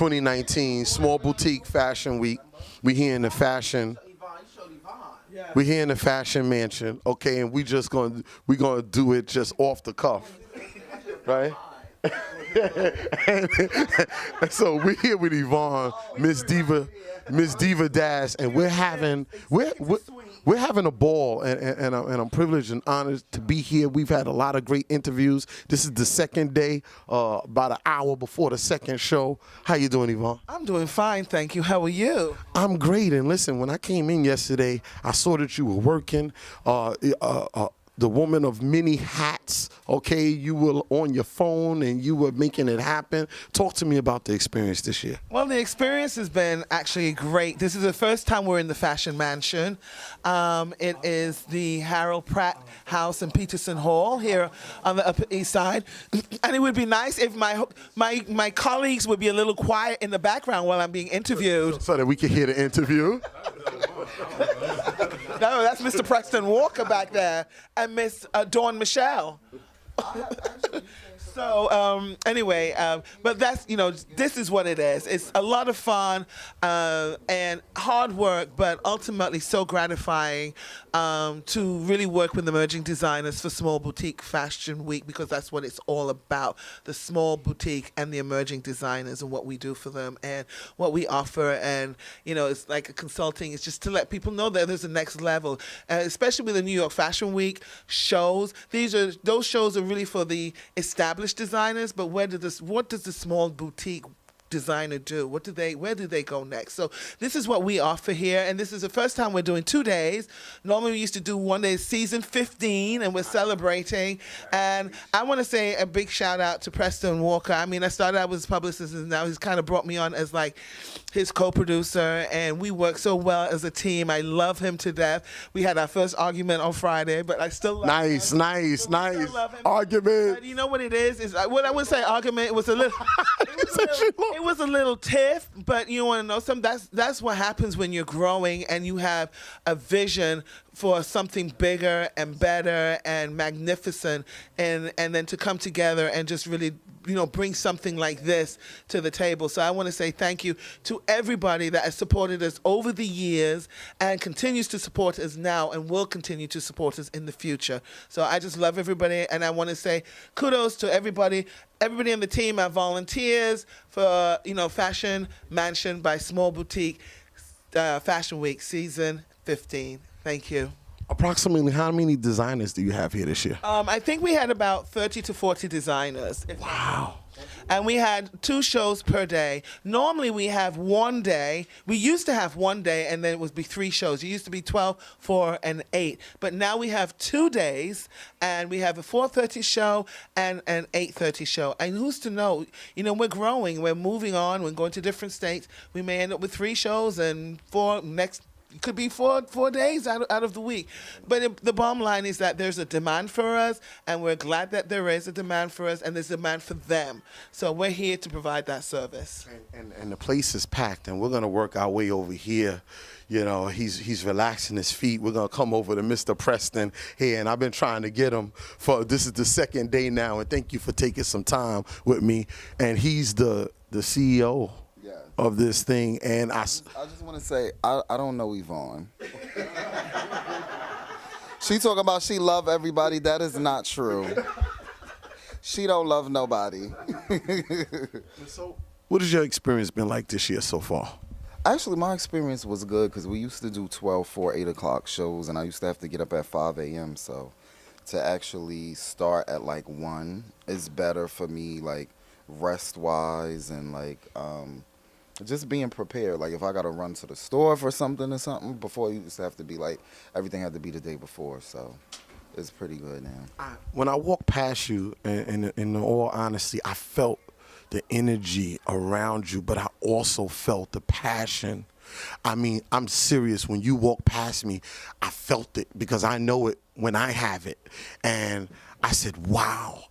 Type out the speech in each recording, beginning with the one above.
2019 Small Boutique Fashion Week. We here in the fashion. We here in the fashion mansion, okay, and we gonna do it just off the cuff, right? and so we're here with Yvonne, Miss Diva Dash, and we're having a ball, and I'm privileged and honored to be here. We've had a lot of great interviews. This is the second day, about an hour before the second show. How you doing, Yvonne? I'm doing fine, thank you. How are you? I'm great. And listen, when I came in yesterday, I saw that you were working. The woman of many hats, okay? You were on your phone and you were making it happen. Talk to me about the experience this year. Well, the experience has been actually great. This is the first time we're in the Fashion Mansion. It is the Harold Pratt House in Peterson Hall here on the Upper East Side. And it would be nice if my colleagues would be a little quiet in the background while I'm being interviewed. So that we can hear the interview. No, that's Mr. Preston Walker back there and Miss Dawn Michelle. So anyway, but that's, this is what it is. It's a lot of fun and hard work, but ultimately so gratifying to really work with emerging designers for Small Boutique Fashion Week, because that's what it's all about, the small boutique and the emerging designers and what we do for them and what we offer. And, it's like a consulting. It's just to let people know that there's a next level, especially with the New York Fashion Week shows. Those shows are really for the established designers, but what does the small boutique designer do? Where do they go next? So this is what we offer here, and this is the first time we're doing 2 days. Normally we used to do one day, season 15, and we're celebrating. And I want to say a big shout out to Preston Walker. I mean, I started out with his publicist, and now he's kind of brought me on as like his co-producer, and we work so well as a team. I love him to death. We had our first argument on Friday, but I still love him. Nice. Argument. But you know what it is what I would say argument. It was a little it was a little tiff, but you want to know something? That's what happens when you're growing and you have a vision for something bigger and better and magnificent, and then to come together and just really bring something like this to the table. So I want to say thank you to everybody that has supported us over the years and continues to support us now and will continue to support us in the future. So I just love everybody, and I want to say kudos to everybody on the team, our volunteers for Fashion Mansion by Small Boutique Fashion Week Season 15. Thank you. Approximately how many designers do you have here this year? I think we had about 30 to 40 designers. Wow. And we had 2 shows per day. Normally we have one day. We used to have one day, and then it would be 3 shows. It used to be 12, 4, and 8. But now we have 2 days, and we have a 4:30 show and an 8:30 show. And who's to know? We're growing. We're moving on. We're going to different states. We may end up with 3 shows and 4 next. It could be 4 days out of the week. But the bottom line is that there's a demand for us, and we're glad that there is a demand for us, and there's a demand for them. So we're here to provide that service. And the place is packed, and we're going to work our way over here. He's relaxing his feet. We're going to come over to Mr. Preston here, and I've been trying to get him this is the second day now, and thank you for taking some time with me. And he's the CEO of this thing, and I just want to say I don't know Yvonne. She talking about she love everybody. That is not true. She don't love nobody. So, what has your experience been like this year so far? Actually, my experience was good because we used to do 12, 4, 8 o'clock shows, and I used to have to get up at 5 a.m. So to actually start at like 1 is better for me, like rest-wise and like just being prepared. Like if I got to run to the store for something or something, before you used to have to be like, everything had to be the day before. So it's pretty good now. When I walked past you, and in all honesty, I felt the energy around you, but I also felt the passion. I mean, I'm serious. When you walk past me, I felt it because I know it when I have it. And I said, wow,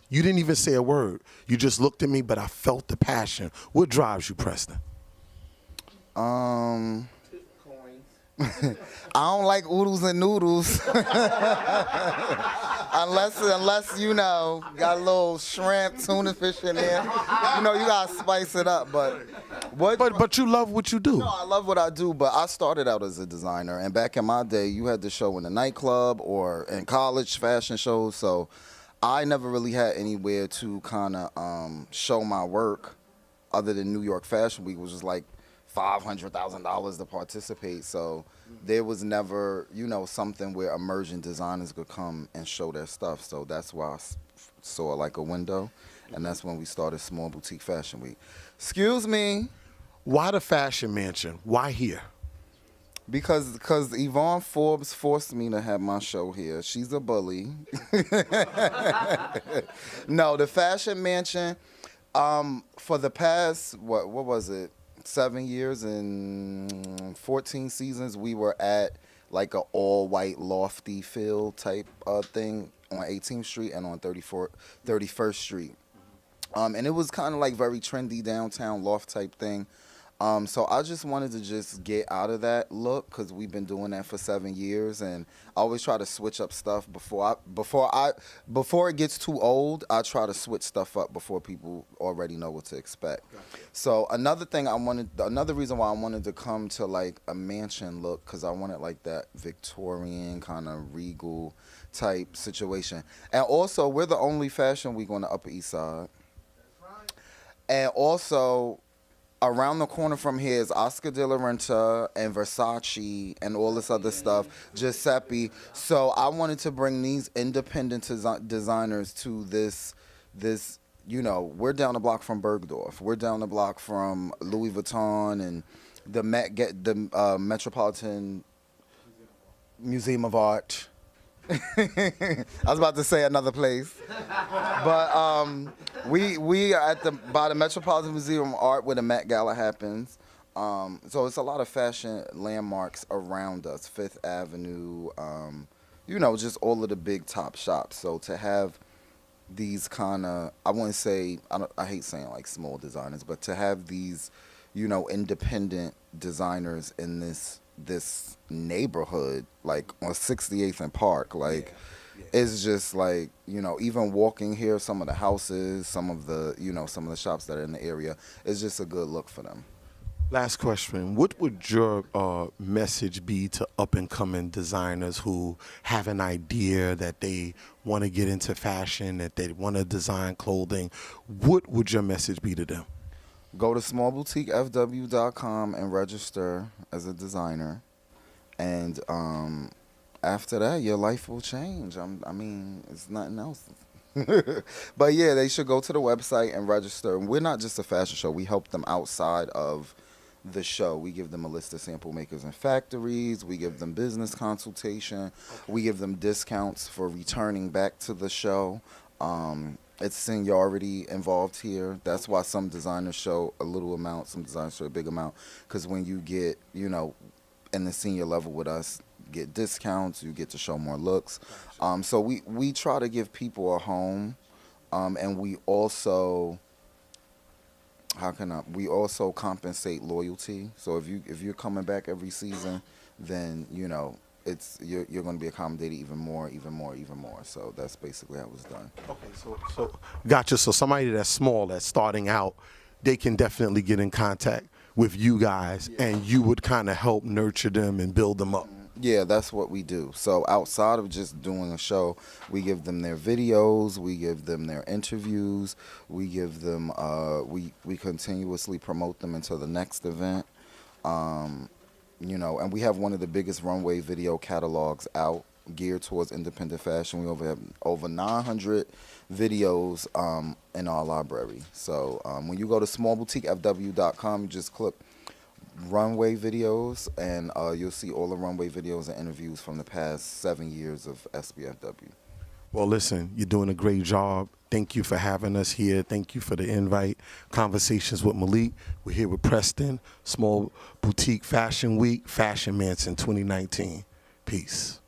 you didn't even say a word. You just looked at me, but I felt the passion. What drives you, Preston? I don't like oodles and noodles. unless you know, got a little shrimp, tuna fish in there. You know, you gotta spice it up. But you love what you do. No, I love what I do, but I started out as a designer, and back in my day, you had to show in a nightclub or in college fashion shows, so I never really had anywhere to kind of show my work other than New York Fashion Week, which was like $500,000 to participate. So there was never, you know, something where emerging designers could come and show their stuff. So that's why I saw like a window, and that's when we started Small Boutique Fashion Week. Excuse me. Why the Fashion Mansion? Why here? Because Yvonne Forbes forced me to have my show here. She's a bully. No, the Fashion Mansion, for the past, what was it, 7 years and 14 seasons, we were at like a all-white lofty feel type thing on 18th Street and on 31st Street. And it was kind of like very trendy downtown loft type thing. So I just wanted to just get out of that look because we've been doing that for 7 years, and I always try to switch up stuff before it gets too old. I try to switch stuff up before people already know what to expect. Gotcha. So another reason why I wanted to come to like a mansion look, because I wanted like that Victorian kind of regal type situation, and also we're the only fashion week on the Upper East Side. That's right. And also, around the corner from here is Oscar de la Renta and Versace and all this other stuff, Giuseppe. So I wanted to bring these independent designers to this, you know, we're down the block from Bergdorf. We're down the block from Louis Vuitton and the Metropolitan Museum of Art. I was about to say another place, but we are by the Metropolitan Museum of Art where the Met Gala happens. So it's a lot of fashion landmarks around us, Fifth Avenue, you know, just all of the big top shops. So to have these kind of, I wouldn't say, I hate saying like small designers, but to have these, you know, independent designers in this neighborhood, like on 68th and Park, like it's just like, you know, even walking here, some of the houses, some of the shops that are in the area, it's just a good look for them. Last question. What would your message be to up-and-coming designers who have an idea that they want to get into fashion, that they want to design clothing? What would your message be to them? Go to smallboutiquefw.com and register as a designer. And after that, your life will change. I mean, it's nothing else. But yeah, they should go to the website and register. And we're not just a fashion show. We help them outside of the show. We give them a list of sample makers and factories. We give them business consultation. Okay. We give them discounts for returning back to the show. It's seniority involved here. That's why some designers show a little amount, some designers show a big amount. Because when you get, you know, in the senior level with us, get discounts, you get to show more looks. So we try to give people a home, and we also compensate loyalty. So if you're coming back every season, then you know you're going to be accommodated even more. So that's basically how it was done. Okay, so gotcha. So somebody that's small, that's starting out, they can definitely get in contact with you guys, and you would kind of help nurture them and build them up. Yeah, that's what we do. So outside of just doing a show, we give them their videos, we give them their interviews, we give them we continuously promote them until the next event. You know, and we have one of the biggest runway video catalogs out geared towards independent fashion. We have over 900 videos in our library. So when you go to smallboutiquefw.com, you just click runway videos, and you'll see all the runway videos and interviews from the past 7 years of SBFW. Well, listen, you're doing a great job. Thank you for having us here. Thank you for the invite. Conversations with Malik. We're here with Preston, Small Boutique Fashion Week, Fashion Mansion 2019. Peace.